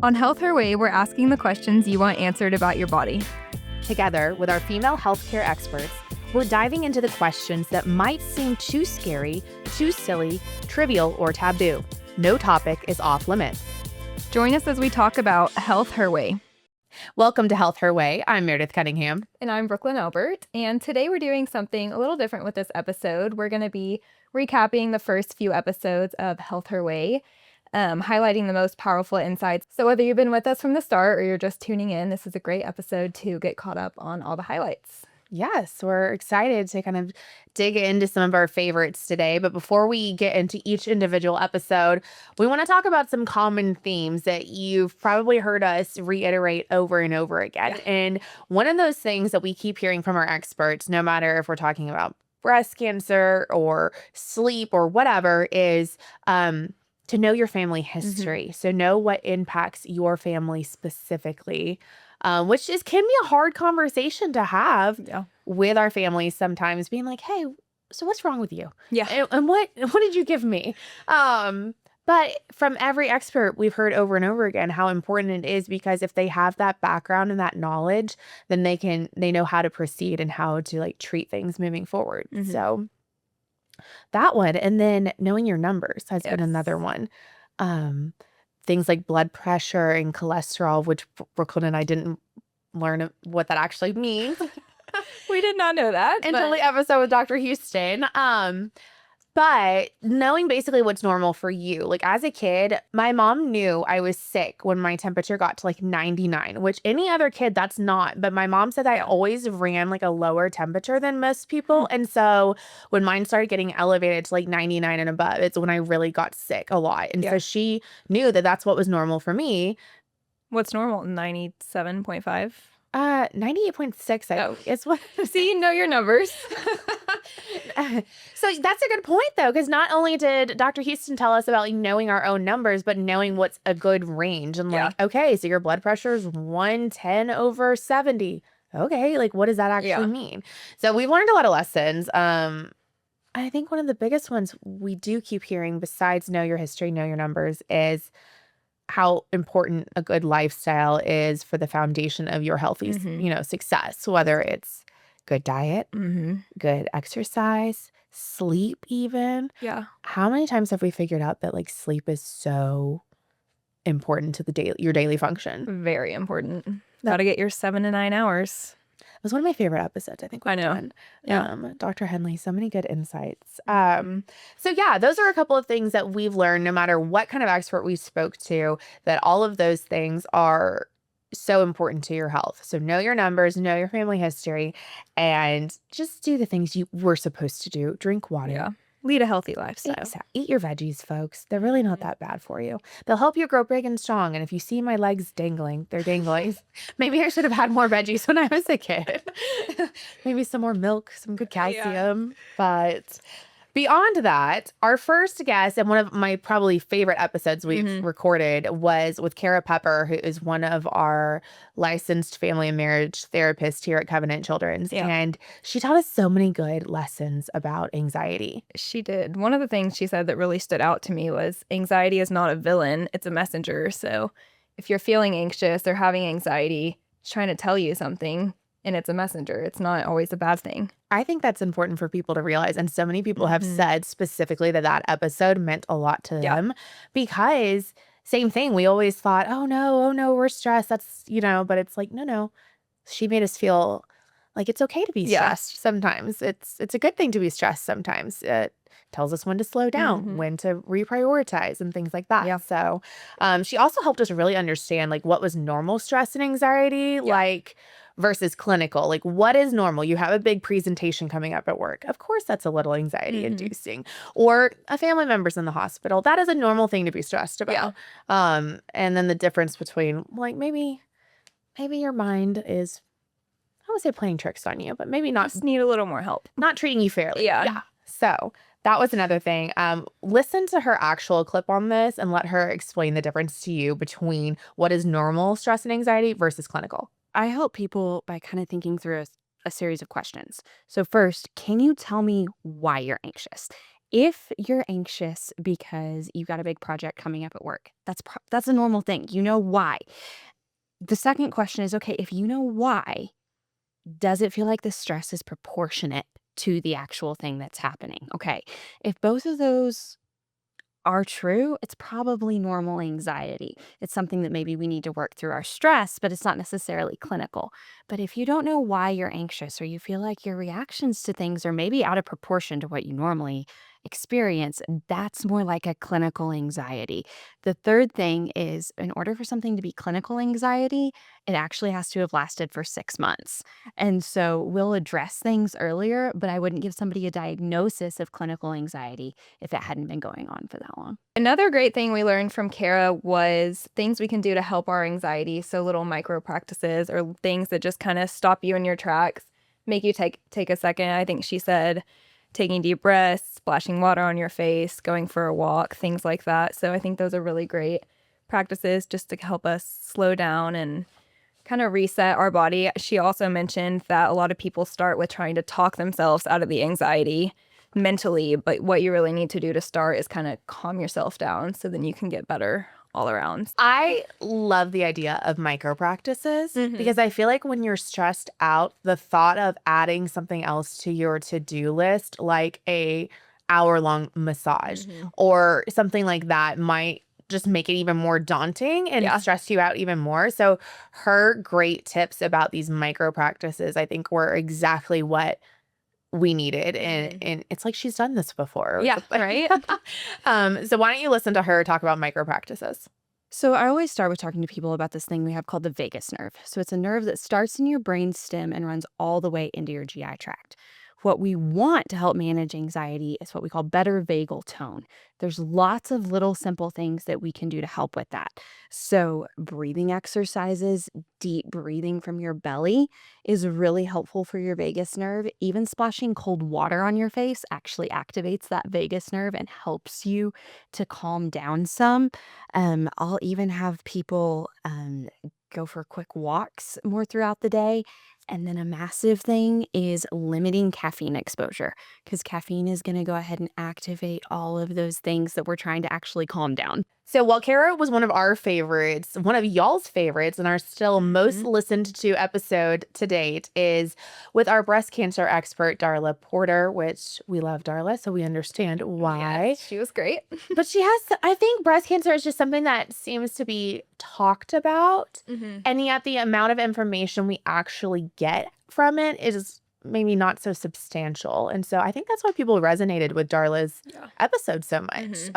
On Health Her Way, we're asking the questions you want answered about your body. Together with our female healthcare experts, we're diving into the questions that might seem too scary, too silly, trivial, or taboo. No topic is off limits. Join us as we talk about Health Her Way. Welcome to Health Her Way. I'm Meredith Cunningham. And I'm Brooklyn Albert. And today we're doing something a little different with this episode. We're going to be recapping the first few episodes of Health Her Way, highlighting the most powerful insights. So whether you've been with us from the start or you're just tuning in, this is a great episode to get caught up on all the highlights. Yes, we're excited to kind of dig into some of our favorites today. But before we get into each individual episode, we want to talk about some common themes that you've probably heard us reiterate over and over again. Yeah. And one of those things that we keep hearing from our experts, no matter if we're talking about breast cancer or sleep or whatever, is to know your family history. So know what impacts your family specifically. Which can be a hard conversation to have with our families sometimes, being like, hey, so what's wrong with you? Yeah. And what did you give me? But from every expert, we've heard over and over again how important it is, because if they have that background and that knowledge, then they know how to proceed and how to treat things moving forward. Mhm. So that one, and then knowing your numbers has been another one. Things like blood pressure and cholesterol, which Brooklyn and I didn't learn what that actually means We did not know that until the episode with Dr. Houston. But knowing basically what's normal for you. Like as a kid, my mom knew I was sick when my temperature got to 99, which any other kid, that's not. But my mom said I always ran a lower temperature than most people. And so when mine started getting elevated to 99 and above, it's when I really got sick a lot. And so she knew that that's what was normal for me. What's normal? 97.5? 98.6 is what. See, you know your numbers. So that's a good point, though, because not only did Dr. Houston tell us about knowing our own numbers, but knowing what's a good range. And okay, so your blood pressure is 110/70. Okay, what does that actually mean? So we've learned a lot of lessons. I think one of the biggest ones we do keep hearing, besides know your history, know your numbers, is how important a good lifestyle is for the foundation of your healthy, success, whether it's good diet, good exercise, sleep even. Yeah. How many times have we figured out that sleep is so important to your daily function? Very important. Got to get your 7 to 9 hours. It was one of my favorite episodes, I think. I know. Done. Yeah. Dr. Henley, so many good insights. So those are a couple of things that we've learned, no matter what kind of expert we spoke to, that all of those things are so important to your health. So know your numbers, know your family history, and just do the things you were supposed to do. Drink water. Yeah. Lead a healthy lifestyle. Eat your veggies, folks. They're really not that bad for you. They'll help you grow big and strong. And if you see my legs dangling, they're dangling. Maybe I should have had more veggies when I was a kid. Maybe some more milk, some good calcium. But beyond that, our first guest, and one of my probably favorite episodes we've recorded, was with Kara Pepper, who is one of our licensed family and marriage therapists here at Covenant Children's. Yeah. And she taught us so many good lessons about anxiety. She did. One of the things she said that really stood out to me was anxiety is not a villain, it's a messenger. So if you're feeling anxious or having anxiety, it's trying to tell you something, and it's a messenger. It's not always a bad thing. I think that's important for people to realize. And so many people have said specifically that episode meant a lot to them, because same thing. We always thought, oh no, we're stressed. That's, but it's no. She made us feel like it's okay to be stressed sometimes. It's a good thing to be stressed sometimes. It tells us when to slow down, when to reprioritize, and things like that. Yeah. So she also helped us really understand what was normal stress and anxiety, versus clinical. What is normal? You have a big presentation coming up at work. Of course, that's a little anxiety inducing. Or a family member's in the hospital. That is a normal thing to be stressed about. And then the difference between maybe your mind is, I would say, playing tricks on you, but maybe not. Just need a little more help. Not treating you fairly. Yeah. So that was another thing. Listen to her actual clip on this and let her explain the difference to you between what is normal stress and anxiety versus clinical. I help people by kind of thinking through a series of questions. So first, can you tell me why you're anxious? if you're anxious because you've got a big project coming up at work, that's a normal thing. You know why. The second question is, okay, if you know why, does it feel like the stress is proportionate to the actual thing that's happening? Okay. If both of those are true, it's probably normal anxiety. It's something that maybe we need to work through our stress, but it's not necessarily clinical. But if you don't know why you're anxious or you feel like your reactions to things are maybe out of proportion to what you normally experience, that's more like a clinical anxiety. The third thing is, in order for something to be clinical anxiety, it actually has to have lasted for 6 months. And so we'll address things earlier, but I wouldn't give somebody a diagnosis of clinical anxiety if it hadn't been going on for that long. Another great thing we learned from Kara was things we can do to help our anxiety. So little micro practices or things that just kind of stop you in your tracks, make you take a second. I think she said taking deep breaths, splashing water on your face, going for a walk, things like that. So I think those are really great practices just to help us slow down and kind of reset our body. She also mentioned that a lot of people start with trying to talk themselves out of the anxiety mentally, but what you really need to do to start is kind of calm yourself down so then you can get better all around. I love the idea of micro practices because I feel like when you're stressed out, the thought of adding something else to your to-do list, like a hour-long massage or something like that, might just make it even more daunting and stress you out even more. So her great tips about these micro practices, I think, were exactly what we needed. And it's like she's done this before. Yeah, right? So why don't you listen to her talk about micro practices? So I always start with talking to people about this thing we have called the vagus nerve. So it's a nerve that starts in your brain stem and runs all the way into your GI tract. What we want to help manage anxiety is what we call better vagal tone. There's lots of little simple things that we can do to help with that. So breathing exercises, deep breathing from your belly is really helpful for your vagus nerve. Even splashing cold water on your face actually activates that vagus nerve and helps you to calm down some. I'll even have people go for quick walks more throughout the day. And then a massive thing is limiting caffeine exposure, because caffeine is going to go ahead and activate all of those things that we're trying to actually calm down. So while Kara was one of our favorites, one of y'all's favorites, and our still most listened to episode to date is with our breast cancer expert, Darla Porter, which we love Darla, so we understand why. Yes, she was great. But I think breast cancer is just something that seems to be talked about. And yet the amount of information we actually get from it is maybe not so substantial. And so I think that's why people resonated with Darla's episode so much.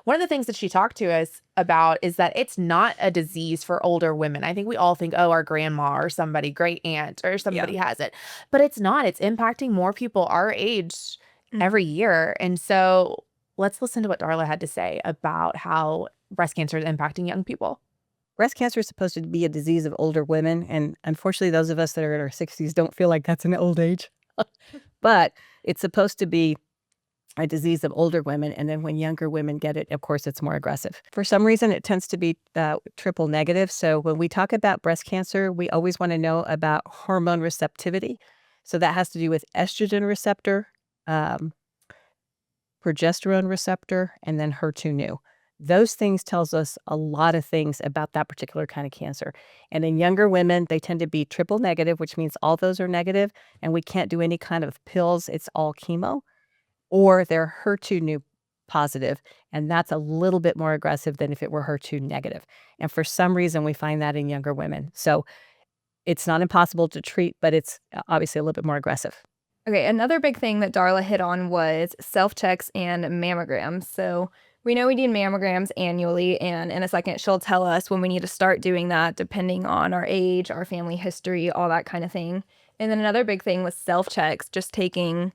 One of the things that she talked to us about is that it's not a disease for older women. I think we all think, oh, our grandma or somebody, great aunt or somebody has it. But it's not. It's impacting more people our age every year. And so let's listen to what Darla had to say about how breast cancer is impacting young people. Breast cancer is supposed to be a disease of older women, and unfortunately, those of us that are in our 60s don't feel like that's an old age. But it's supposed to be a disease of older women, and then when younger women get it, of course, it's more aggressive. For some reason, it tends to be triple negative. So when we talk about breast cancer, we always want to know about hormone receptivity. So that has to do with estrogen receptor, progesterone receptor, and then HER2/neu. Those things tells us a lot of things about that particular kind of cancer. And in younger women, they tend to be triple negative, which means all those are negative, and we can't do any kind of pills. It's all chemo. Or they're HER2/neu positive, and that's a little bit more aggressive than if it were HER2 negative. And for some reason, we find that in younger women. So it's not impossible to treat, but it's obviously a little bit more aggressive. Okay, another big thing that Darla hit on was self-checks and mammograms. So we know we need mammograms annually, and in a second, she'll tell us when we need to start doing that, depending on our age, our family history, all that kind of thing. And then another big thing was self-checks, just taking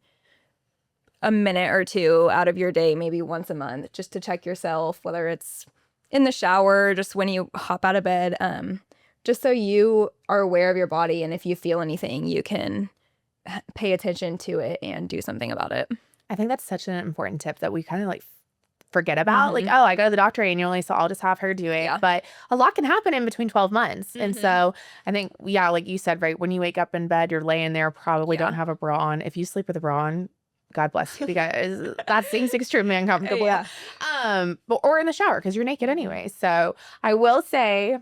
a minute or two out of your day, maybe once a month, just to check yourself, whether it's in the shower, just when you hop out of bed, just so you are aware of your body, and if you feel anything, you can pay attention to it and do something about it. I think that's such an important tip that we kind of like forget about. Like, oh, I go to the doctor annually, so I'll just have her do it. But a lot can happen in between 12 months. And so I think, like you said, right, when you wake up in bed, you're laying there, probably don't have a bra on. If you sleep with a bra on, God bless you, because that seems extremely uncomfortable. Yeah. Or in the shower because you're naked anyway. So I will say,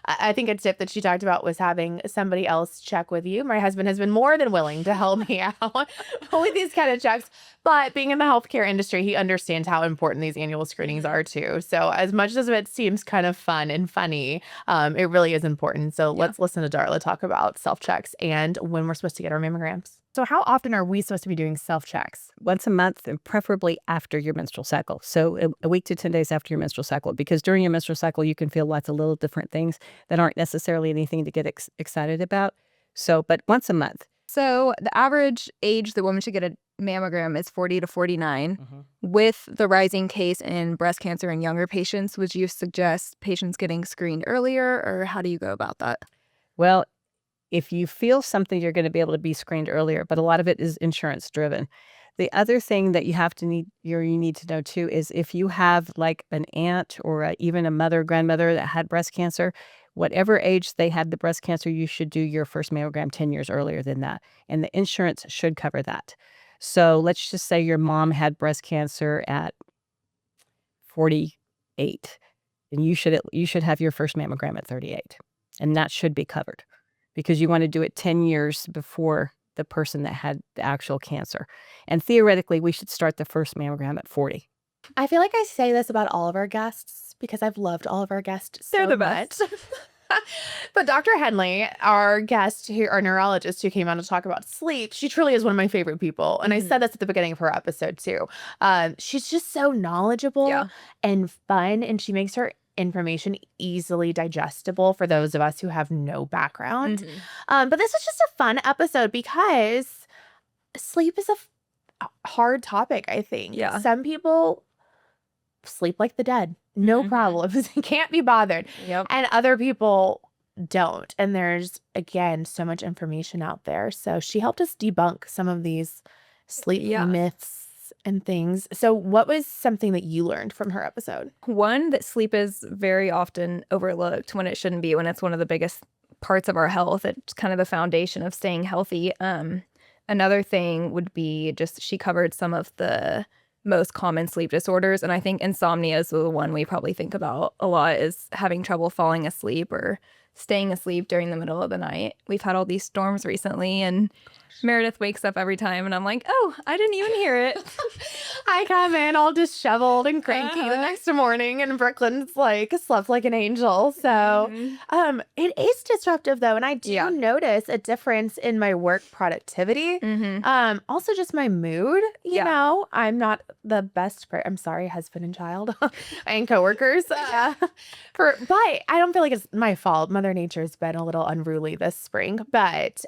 I think a tip that she talked about was having somebody else check with you. My husband has been more than willing to help me out with these kind of checks. But being in the healthcare industry, he understands how important these annual screenings are too. So as much as it seems kind of fun and funny, it really is important. So let's listen to Darla talk about self-checks and when we're supposed to get our mammograms. So how often are we supposed to be doing self-checks? Once a month, and preferably after your menstrual cycle. So a week to 10 days after your menstrual cycle, because during your menstrual cycle, you can feel lots of little different things that aren't necessarily anything to get excited about. So, but once a month. So the average age the woman should get a mammogram is 40 to 49. Mm-hmm. With the rising case in breast cancer in younger patients, would you suggest patients getting screened earlier, or how do you go about that? Well, if you feel something, you're going to be able to be screened earlier, but a lot of it is insurance driven. The other thing that you need to know too is if you have like an aunt or even a mother, grandmother that had breast cancer, whatever age they had the breast cancer, you should do your first mammogram 10 years earlier than that. And the insurance should cover that. So let's just say your mom had breast cancer at 48, and you should have your first mammogram at 38, and that should be covered because you want to do it 10 years before the person that had the actual cancer. And theoretically, we should start the first mammogram at 40. I feel like I say this about all of our guests because I've loved all of our guests so They're the much. best. But Dr. Henley, our guest here, our neurologist who came on to talk about sleep, she truly is one of my favorite people. And I said this at the beginning of her episode too. She's just so knowledgeable and fun, and she makes her information easily digestible for those of us who have no background. But this was just a fun episode because sleep is a hard topic, I think. Yeah. Some people sleep like the dead, no problems, can't be bothered. Yep. And other people don't. And there's, again, so much information out there. So she helped us debunk some of these sleep myths and things. So what was something that you learned from her episode? One, that sleep is very often overlooked when it shouldn't be, when it's one of the biggest parts of our health. It's kind of the foundation of staying healthy. Another thing would be just she covered some of the most common sleep disorders. And I think insomnia is the one we probably think about a lot, is having trouble falling asleep or staying asleep during the middle of the night. We've had all these storms recently, and Meredith wakes up every time, and I'm like, oh, I didn't even hear it. I come in all disheveled and cranky the next morning, and Brooklyn's like slept like an angel. So it is disruptive though. And I do notice a difference in my work productivity. Also just my mood, you know, I'm not the best I'm sorry, husband and child and coworkers. But I don't feel like it's my fault. Mother Nature's been a little unruly this spring, but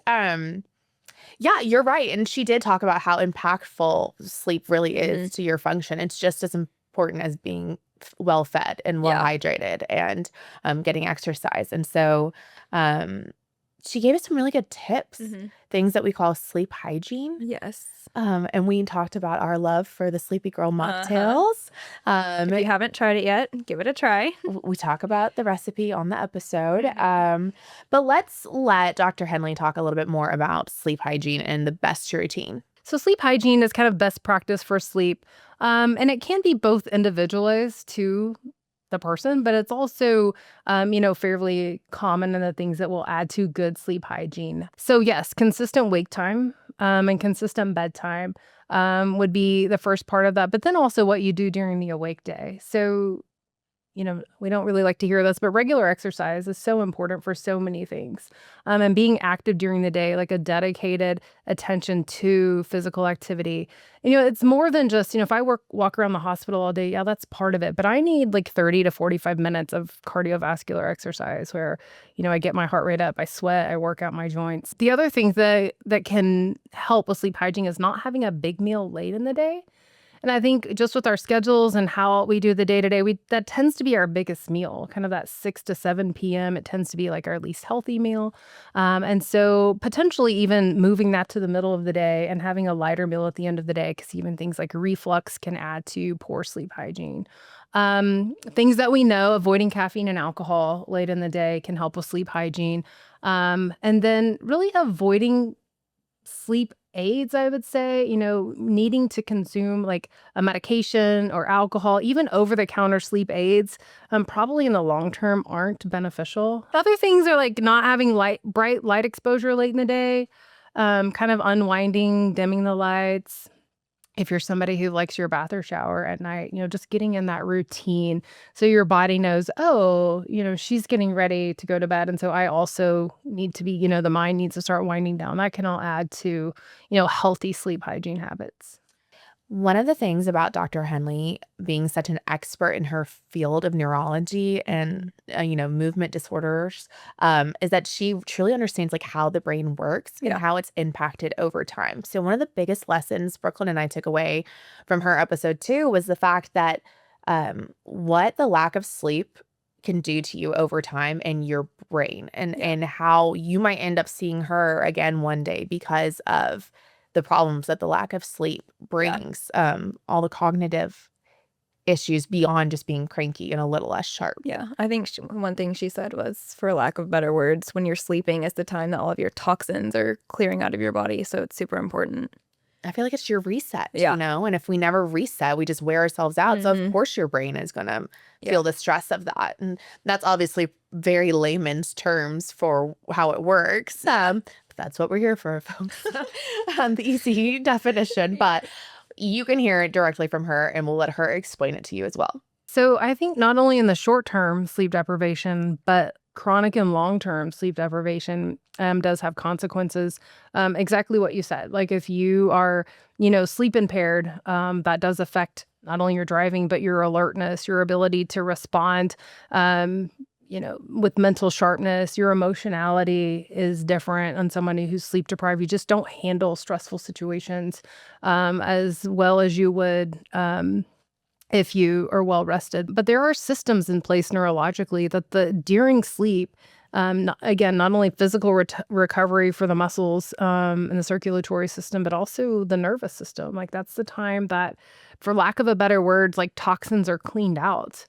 yeah, you're right. And she did talk about how impactful sleep really is to your function. It's just as important as being well fed and well hydrated and getting exercise. And so she gave us some really good tips, things that we call sleep hygiene. Yes. And we talked about our love for the Sleepy Girl mocktails. If you haven't tried it yet, give it a try. We talk about the recipe on the episode. But let's let Dr. Henley talk a little bit more about sleep hygiene and the best routine. So sleep hygiene is kind of best practice for sleep. And it can be both individualized to the person, but it's also, fairly common in the things that will add to good sleep hygiene. So yes, consistent wake time and consistent bedtime would be the first part of that, but then also what you do during the awake day. So, we don't really like to hear this, but regular exercise is so important for so many things. And being active during the day, like a dedicated attention to physical activity. And, it's more than just, if I walk around the hospital all day, that's part of it. But I need like 30 to 45 minutes of cardiovascular exercise where, I get my heart rate up, I sweat, I work out my joints. The other thing that can help with sleep hygiene is not having a big meal late in the day. And I think just with our schedules and how we do the day-to-day, that tends to be our biggest meal, kind of that 6 to 7 p.m. It tends to be like our least healthy meal. And so potentially even moving that to the middle of the day and having a lighter meal at the end of the day, because even things like reflux can add to poor sleep hygiene. Things that we know, avoiding caffeine and alcohol late in the day can help with sleep hygiene. And then really avoiding sleep aids, I would say, needing to consume like a medication or alcohol, even over-the-counter sleep aids, probably in the long term aren't beneficial. Other things are like not having bright light exposure late in the day, kind of unwinding, dimming the lights. If you're somebody who likes your bath or shower at night, just getting in that routine so your body knows, oh, she's getting ready to go to bed. And so I also need to be, the mind needs to start winding down. That can all add to, healthy sleep hygiene habits. One of the things about Dr. Henley being such an expert in her field of neurology and, movement disorders, is that she truly understands like how the brain works and Yeah. how it's impacted over time. So one of the biggest lessons Brooklyn and I took away from her episode 2 was the fact that what the lack of sleep can do to you over time and your brain and how you might end up seeing her again one day because of the problems that the lack of sleep brings, all the cognitive issues beyond just being cranky and a little less sharp. Yeah, I think one thing she said was, for lack of better words, when you're sleeping is the time that all of your toxins are clearing out of your body. So it's super important. I feel like it's your reset, Yeah. and if we never reset, we just wear ourselves out. So of course your brain is going to feel the stress of that. And that's obviously very layman's terms for how it works. But that's what we're here for, folks. The easy definition, but you can hear it directly from her and we'll let her explain it to you as well. So I think not only in the short term sleep deprivation, but chronic and long term sleep deprivation does have consequences. Exactly what you said. Like if you are, sleep impaired, that does affect not only your driving, but your alertness, your ability to respond. With mental sharpness, your emotionality is different on somebody who's sleep deprived. You just don't handle stressful situations as well as you would if you are well rested. But there are systems in place neurologically that during sleep, not only physical recovery for the muscles and the circulatory system, but also the nervous system. Like that's the time that, for lack of a better word, like toxins are cleaned out.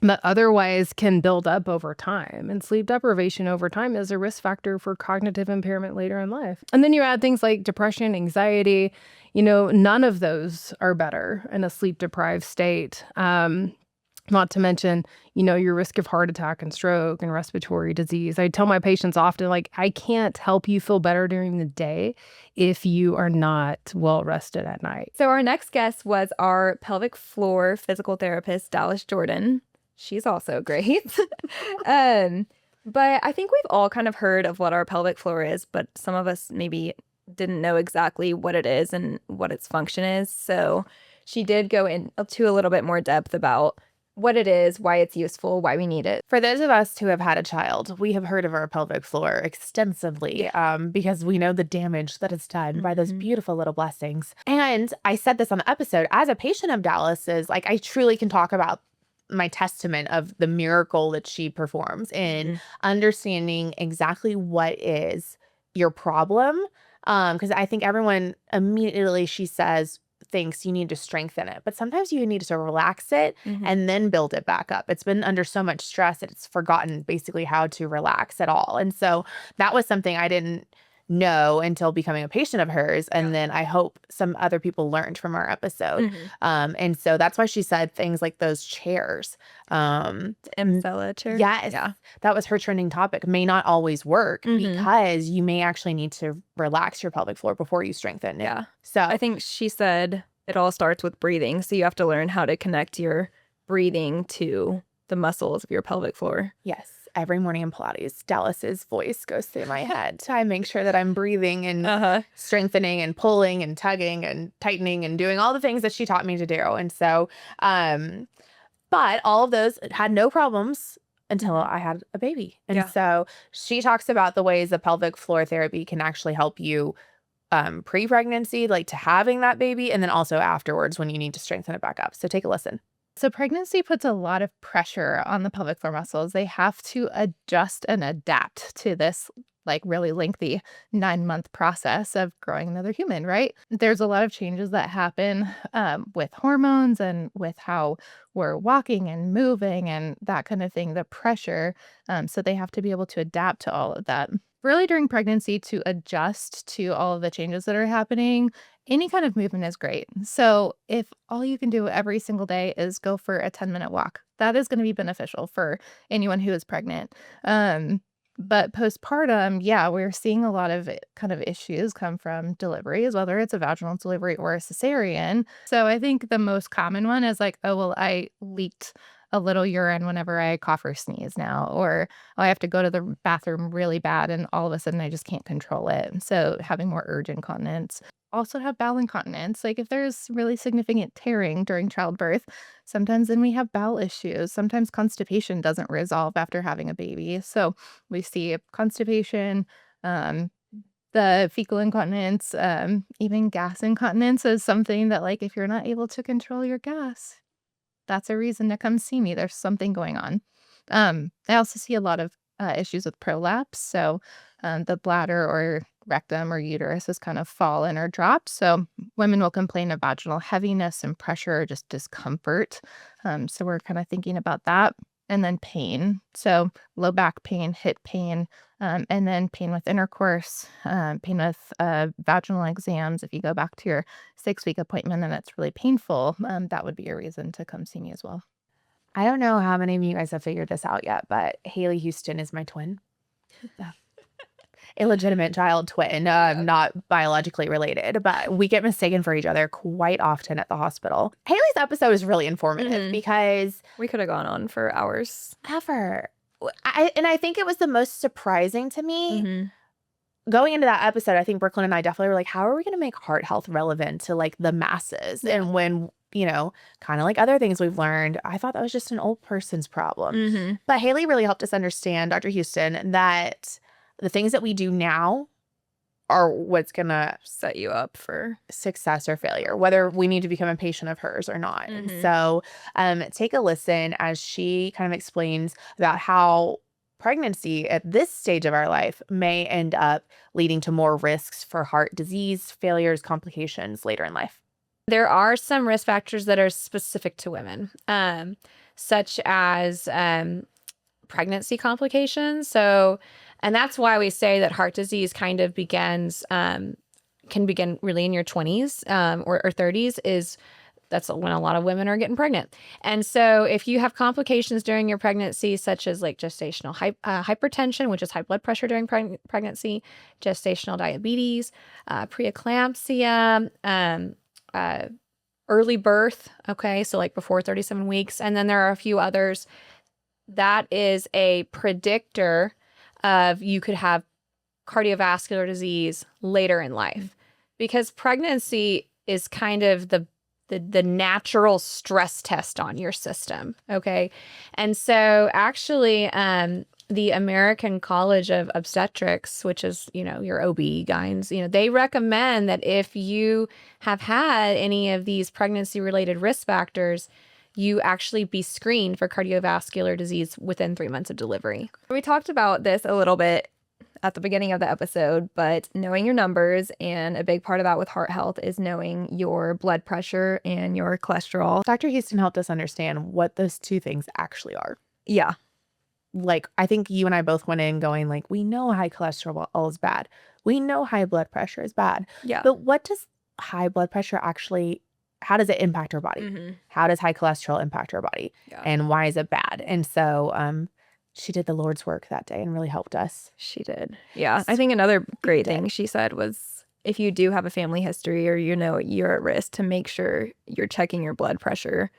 That otherwise can build up over time. And sleep deprivation over time is a risk factor for cognitive impairment later in life. And then you add things like depression, anxiety, none of those are better in a sleep deprived state. Not to mention, your risk of heart attack and stroke and respiratory disease. I tell my patients often, like, I can't help you feel better during the day if you are not well rested at night. So our next guest was our pelvic floor physical therapist, Dallas Jordan. She's also great. But I think we've all kind of heard of what our pelvic floor is, but some of us maybe didn't know exactly what it is and what its function is. So she did go into a little bit more depth about what it is, why it's useful, why we need it. For those of us who have had a child, we have heard of our pelvic floor extensively because we know the damage that is done by those beautiful little blessings. And I said this on the episode, as a patient of Dallas's, like I truly can talk about my testament of the miracle that she performs in understanding exactly what is your problem. Because I think everyone immediately, she says, thinks you need to strengthen it. But sometimes you need to relax it and then build it back up. It's been under so much stress that it's forgotten basically how to relax at all. And so that was something I didn't know until becoming a patient of hers. And then I hope some other people learned from our episode. And so that's why she said things like those chairs. Emsella chair. Yes. Yeah. That was her trending topic. May not always work because you may actually need to relax your pelvic floor before you strengthen it. Yeah. So I think she said it all starts with breathing. So you have to learn how to connect your breathing to the muscles of your pelvic floor. yes. Every morning in Pilates, Dallas's voice goes through my head. I make sure that I'm breathing and strengthening and pulling and tugging and tightening and doing all the things that she taught me to do. And so, but all of those had no problems until I had a baby. And so she talks about the ways that pelvic floor therapy can actually help you pre-pregnancy, like to having that baby, and then also afterwards when you need to strengthen it back up. So take a listen. So pregnancy puts a lot of pressure on the pelvic floor muscles. They have to adjust and adapt to this like really lengthy 9-month process of growing another human, right? There's a lot of changes that happen with hormones and with how we're walking and moving and that kind of thing, the pressure. So they have to be able to adapt to all of that. Really, during pregnancy, to adjust to all of the changes that are happening, any kind of movement is great. So if all you can do every single day is go for a 10-minute walk, that is going to be beneficial for anyone who is pregnant. But postpartum, yeah, we're seeing a lot of kind of issues come from deliveries, whether it's a vaginal delivery or a cesarean. So I think the most common one is like, oh, well, I leaked a little urine whenever I cough or sneeze now, or oh, I have to go to the bathroom really bad and all of a sudden I just can't control it. So having more urge incontinence. Also have bowel incontinence. Like if there's really significant tearing during childbirth, sometimes then we have bowel issues. Sometimes constipation doesn't resolve after having a baby. So we see constipation, um, the fecal incontinence, even gas incontinence is something that like if you're not able to control your gas, that's a reason to come see me. There's something going on. I also see a lot of issues with prolapse. So the bladder or rectum or uterus is kind of fallen or dropped. So women will complain of vaginal heaviness and pressure or just discomfort. So we're kind of thinking about that. And then pain. So low back pain, hip pain, and then pain with intercourse, pain with vaginal exams. If you go back to your 6-week appointment and it's really painful, that would be a reason to come see me as well. I don't know how many of you guys have figured this out yet, but Haley Houston is my twin. Illegitimate child twin, not biologically related, but we get mistaken for each other quite often at the hospital. Haley's episode is really informative because We could have gone on for hours. I think it was the most surprising to me. Mm-hmm. Going into that episode, I think Brooklyn and I definitely were like, how are we going to make heart health relevant to like the masses? Yeah. And when, you know, kind of like other things we've learned, I thought that was just an old person's problem. Mm-hmm. But Haley really helped us understand, Dr. Houston, that the things that we do now are what's going to Set you up for success or failure, whether we need to become a patient of hers or not. And Mhm. so take a listen as she kind of explains about how pregnancy at this stage of our life may end up leading to more risks for heart disease, failures, complications later in life. There are some risk factors that are specific to women, such as pregnancy complications. So, and that's why we say that heart disease kind of can begin really in your 20s or 30s. That's when a lot of women are getting pregnant. And so if you have complications during your pregnancy, such as like gestational hypertension, which is high blood pressure during pregnancy, gestational diabetes, preeclampsia, early birth, okay, so like before 37 weeks, and then there are a few others, that is a predictor of you could have cardiovascular disease later in life, because pregnancy is kind of the natural stress test on your system, okay? And so actually the American College of Obstetrics, which is, your OB-GYNs, they recommend that if you have had any of these pregnancy-related risk factors, you actually be screened for cardiovascular disease within 3 months of delivery. We talked about this a little bit at the beginning of the episode, but knowing your numbers, and a big part of that with heart health is knowing your blood pressure and your cholesterol. Dr. Houston helped us understand what those two things actually are. Yeah. Like, I think you and I both went in going like, we know high cholesterol is bad. We know high blood pressure is bad. Yeah. But what does high blood pressure actually, how does it impact our body? Mm-hmm. How does high cholesterol impact our body? Yeah. And why is it bad? And so she did the Lord's work that day and really helped us. She did. Yeah. I think another great thing she said was, if you do have a family history or you're at risk, to make sure you're checking your blood pressure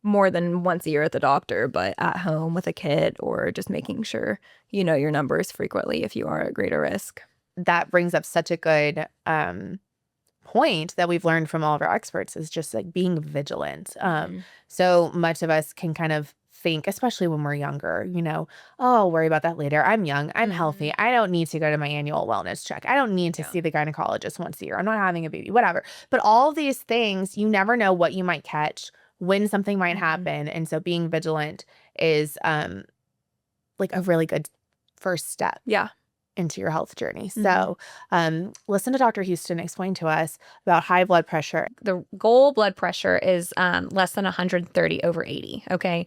more than once a year at the doctor, but at home with a kit, or just making sure you know your numbers frequently if you are at greater risk. That brings up such a good point that we've learned from all of our experts, is just like being vigilant. So much of us can kind of think, especially when we're younger, oh, I'll worry about that later. I'm young. I'm healthy. I don't need to go to my annual wellness check. I don't need to see the gynecologist once a year. I'm not having a baby, whatever. But all these things, you never know what you might catch, when something might happen. And so being vigilant is like a really good first step. Yeah. into your health journey. So listen to Dr. Houston explain to us about high blood pressure. The goal blood pressure is less than 130 over 80. Okay.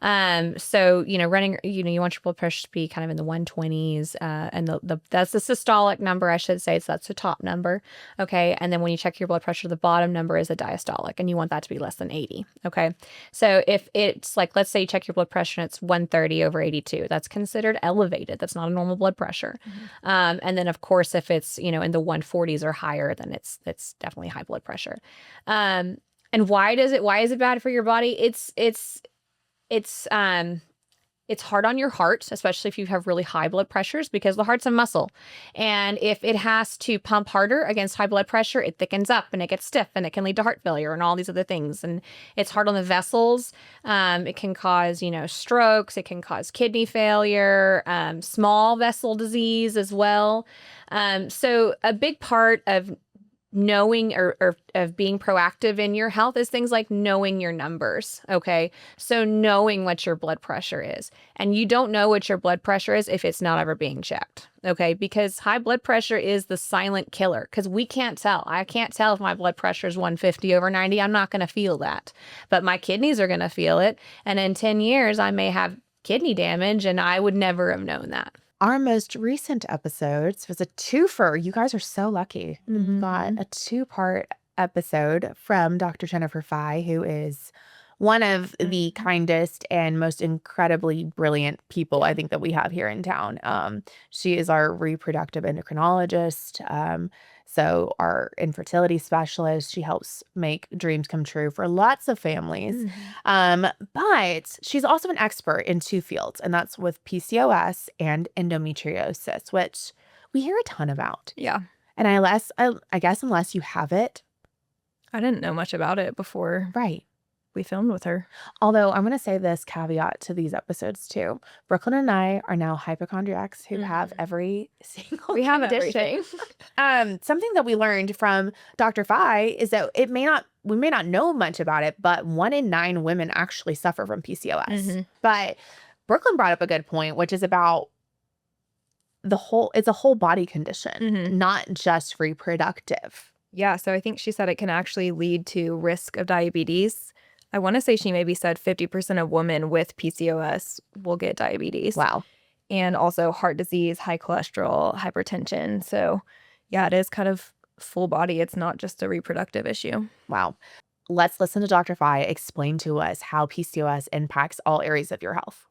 So, running, you want your blood pressure to be kind of in the 120s. And that's the systolic number, I should say. So that's the top number. Okay. And then when you check your blood pressure, the bottom number is a diastolic, and you want that to be less than 80. Okay. So if it's like, let's say you check your blood pressure and it's 130 over 82, that's considered elevated. That's not a normal blood pressure. And then of course, if it's, in the 140s or higher, then it's definitely high blood pressure. And why is it bad for your body? It's hard on your heart, especially if you have really high blood pressures, because the heart's a muscle. And if it has to pump harder against high blood pressure, it thickens up and it gets stiff and it can lead to heart failure and all these other things. And it's hard on the vessels. It can cause, strokes. It can cause kidney failure, small vessel disease as well. So a big part of knowing or of being proactive in your health is things like knowing your numbers. Okay. So knowing what your blood pressure is, and you don't know what your blood pressure is if it's not ever being checked. Okay. Because high blood pressure is the silent killer, because we can't tell. I can't tell if my blood pressure is 150 over 90. I'm not going to feel that, but my kidneys are going to feel it. And in 10 years, I may have kidney damage, and I would never have known that. Our most recent episodes was a twofer. You guys are so lucky. We got a 2-part episode from Dr. Jennifer Fye, who is one of the kindest and most incredibly brilliant people I think that we have here in town. She is our reproductive endocrinologist. So our infertility specialist. She helps make dreams come true for lots of families. But she's also an expert in 2 fields, and that's with PCOS and endometriosis, which we hear a ton about. Yeah. And I guess unless you have it. I didn't know much about it before Right. we filmed with her. Although I'm going to say this caveat to these episodes too. Brooklyn and I are now hypochondriacs who have every single We have condition. everything. Something that we learned from Dr. Fye is that we may not know much about it, but 1 in 9 women actually suffer from PCOS. But Brooklyn brought up a good point, which is about it's a whole body condition, not just reproductive. Yeah. So I think she said it can actually lead to risk of diabetes. I want to say she maybe said 50% of women with PCOS will get diabetes. Wow. And also heart disease, high cholesterol, hypertension. So yeah, it is kind of full body. It's not just a reproductive issue. Wow. Let's listen to Dr. Fye explain to us how PCOS impacts all areas of your health.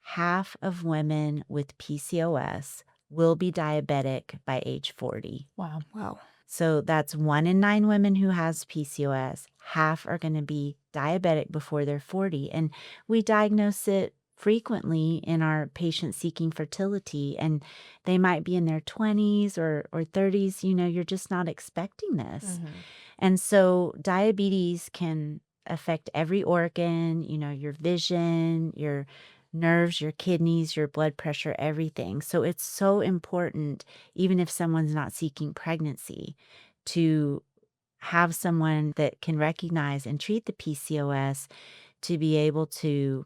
Half of women with PCOS will be diabetic by age 40. Wow. Wow. So that's 1 in 9 women who has PCOS. Half are going to be diabetic before they're 40. And we diagnose it frequently in our patients seeking fertility. And they might be in their 20s or 30s. You're just not expecting this. And so diabetes can affect every organ, your vision, your nerves, your kidneys, your blood pressure, everything. So it's so important, even if someone's not seeking pregnancy, to have someone that can recognize and treat the PCOS to be able to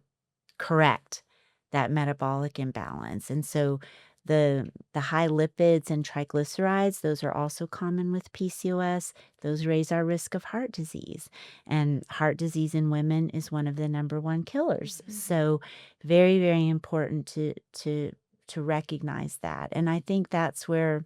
correct that metabolic imbalance. And so the high lipids and triglycerides, those are also common with PCOS. Those raise our risk of heart disease. And heart disease in women is one of the number 1 killers. So very, very important to recognize that. And I think that's where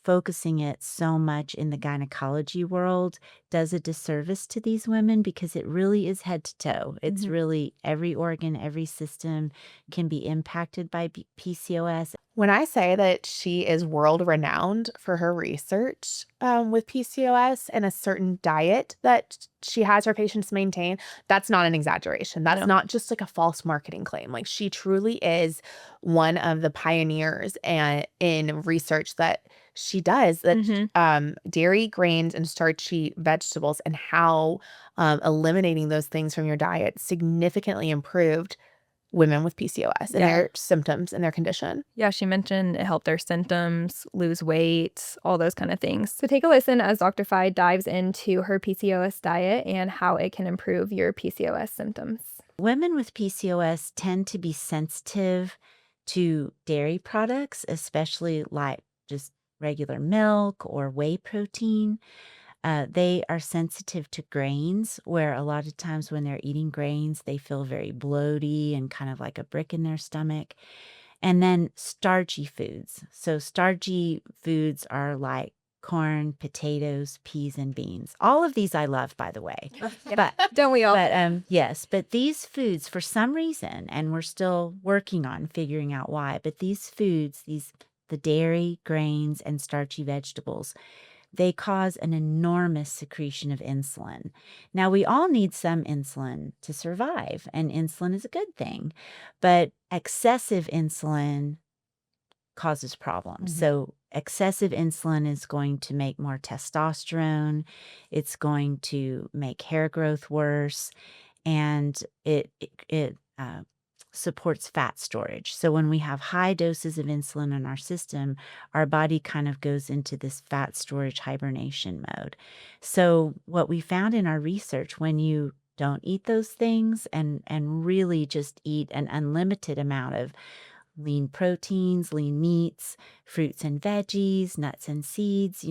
focusing it so much in the gynecology world does a disservice to these women, because it really is head to toe. It's really every organ, every system can be impacted by PCOS. When I say that she is world renowned for her research with PCOS and a certain diet that she has her patients maintain, that's not an exaggeration. That's not just like a false marketing claim. Like, she truly is one of the pioneers in research that she does, that dairy, grains, and starchy vegetables, and how eliminating those things from your diet significantly improved women with PCOS and their symptoms and their condition. Yeah, she mentioned it helped their symptoms, lose weight, all those kind of things. So take a listen as Dr. Fye dives into her PCOS diet and how it can improve your PCOS symptoms. Women with PCOS tend to be sensitive to dairy products, especially like just regular milk or whey protein. They are sensitive to grains, where a lot of times when they're eating grains, they feel very bloaty and kind of like a brick in their stomach. And then starchy foods. So starchy foods are like corn, potatoes, peas, and beans. All of these I love, by the way. But Don't we all? yes, but these foods, for some reason, and we're still working on figuring out why, but these foods, the dairy, grains, and starchy vegetables, they cause an enormous secretion of insulin. Now, we all need some insulin to survive, and insulin is a good thing, but excessive insulin causes problems. So excessive insulin is going to make more testosterone. It's going to make hair growth worse, and it supports fat storage. So when we have high doses of insulin in our system, our body kind of goes into this fat storage hibernation mode. So what we found in our research, when you don't eat those things and really just eat an unlimited amount of lean proteins, lean meats, fruits and veggies, nuts and seeds,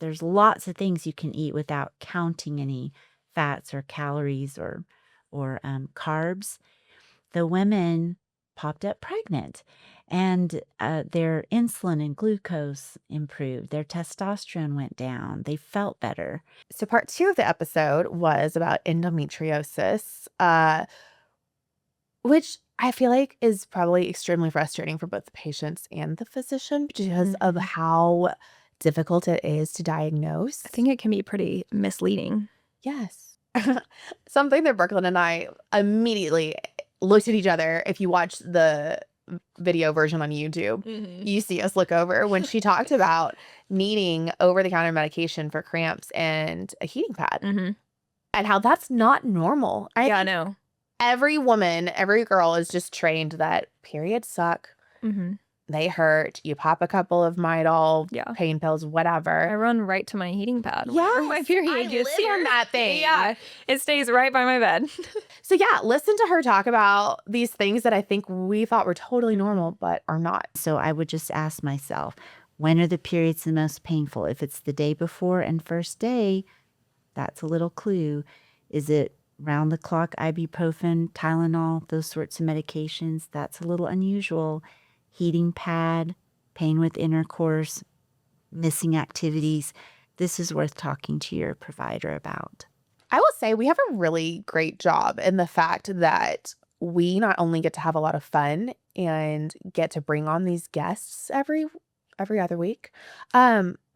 there's lots of things you can eat without counting any fats or calories or carbs. The women popped up pregnant, and their insulin and glucose improved. Their testosterone went down. They felt better. So part 2 of the episode was about endometriosis, which I feel like is probably extremely frustrating for both the patients and the physician because of how difficult it is to diagnose. I think it can be pretty misleading. Yes. Something that Brooklyn and I immediately looked at each other. If you watch the video version on YouTube, you see us look over when she talked about needing over-the-counter medication for cramps and a heating pad and how that's not normal. Yeah, I know. Every woman, every girl is just trained that periods suck. They hurt. You pop a couple of Midol, pain pills, whatever. I run right to my heating pad. Yeah, whenever my period I gets live here. on that thing. Yeah, it stays right by my bed. So yeah, listen to her talk about these things that I think we thought were totally normal, but are not. So I would just ask myself, when are the periods the most painful? If it's the day before and first day, that's a little clue. Is it round the clock ibuprofen, Tylenol, those sorts of medications? That's a little unusual. Heating pad, pain with intercourse, missing activities. This is worth talking to your provider about. I will say we have a really great job in the fact that we not only get to have a lot of fun and get to bring on these guests every other week,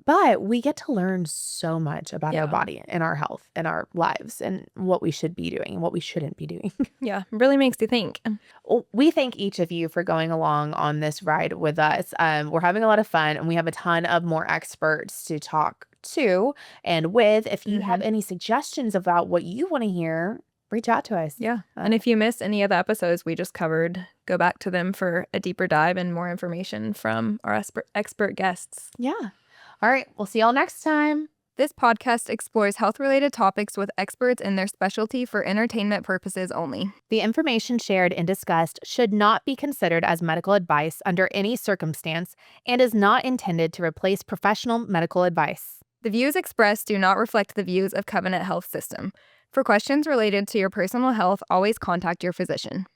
but we get to learn so much about our body and our health and our lives and what we should be doing and what we shouldn't be doing. Yeah, really makes you think. Well, we thank each of you for going along on this ride with us. We're having a lot of fun, and we have a ton of more experts to talk to and with. If you have any suggestions about what you want to hear, reach out to us. Yeah. And if you missed any of the episodes we just covered, go back to them for a deeper dive and more information from our expert guests. Yeah. All right. We'll see y'all next time. This podcast explores health-related topics with experts in their specialty for entertainment purposes only. The information shared and discussed should not be considered as medical advice under any circumstance and is not intended to replace professional medical advice. The views expressed do not reflect the views of Covenant Health System. For questions related to your personal health, always contact your physician.